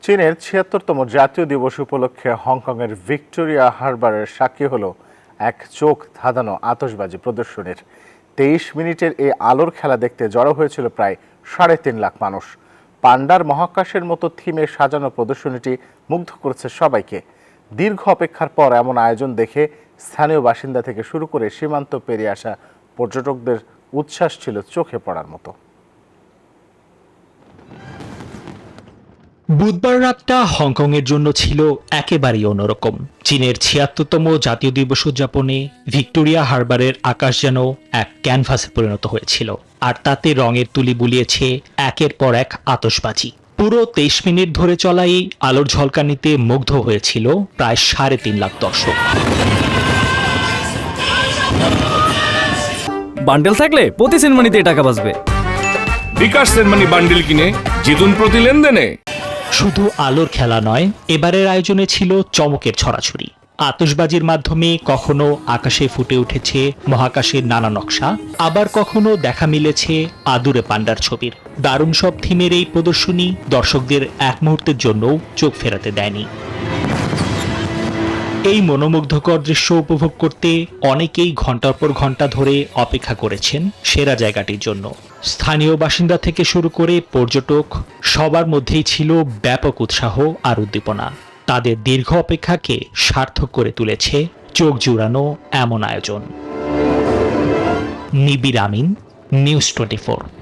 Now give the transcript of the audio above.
চীনের ৭৬তম জাতীয় দিবস উপলক্ষে হংকংয়ের ভিক্টোরিয়া হারবারের সাক্ষী হলো এক চোখ ধাঁধানো আতশবাজি প্রদর্শনীর। ২৩ মিনিটের এই আলোর খেলা দেখতে জড়ো হয়েছিল প্রায় ৩.৫ লাখ মানুষ। পান্ডার মহাকাশের মতো থিমে সাজানো প্রদর্শনীটি মুগ্ধ করেছে সবাইকে। দীর্ঘ অপেক্ষার পর এমন আয়োজন দেখে স্থানীয় বাসিন্দা থেকে শুরু করে সীমান্ত পেরিয়ে আসা পর্যটকদের উচ্ছ্বাস ছিল চোখে পড়ার মতো। বুধবার রাতটা হংকংয়ের জন্য ছিল একেবারেই অন্যরকম। চীনের ৭৬তম জাতীয় দিবস উদযাপনে ভিক্টোরিয়া হারবারের আকাশ যেন এক ক্যানভাসে পরিণত হয়েছিল, আর তাতে রঙের তুলি বুলিয়েছে একের পর এক আতশবাজি। পুরো ২৩ মিনিট ধরে চলা এই আলোর ঝলকানিতে মুগ্ধ হয়েছিল প্রায় ৩.৫ লাখ দর্শক। বান্ডেল থাকলে প্রতি সেনমানিতে টাকা বাঁচবে। বিকাশ সেনমানি বান্ডেল কিনে জিতুন প্রতি লেনদেনে। শুধু আলোর খেলা নয়, এবারের আয়োজনে ছিল চমকের ছড়াছড়ি। আতশবাজির মাধ্যমে কখনো আকাশে ফুটে উঠেছে মহাকাশের নানা নকশা, আবার কখনো দেখা মিলেছে আদুরে পান্ডার ছবির। দারুণ সব থিমের এই প্রদর্শনী দর্শকদের এক মুহূর্তের জন্যও চোখ ফেরাতে দেয়নি। এই মনোমুগ্ধকর দৃশ্য উপভোগ করতে অনেকেই ঘন্টার পর ঘন্টা ধরে অপেক্ষা করেছেন সেরা জায়গাটির জন্য। স্থানীয় বাসিন্দা থেকে শুরু করে পর্যটক সবার মধ্যেই ছিল ব্যাপক উৎসাহ আর উদ্দীপনা। তাদের দীর্ঘ অপেক্ষাকে সার্থক করে তুলেছে চোখ জুড়ানো এমন আয়োজন। নিবিড় আমিন, নিউজ 24।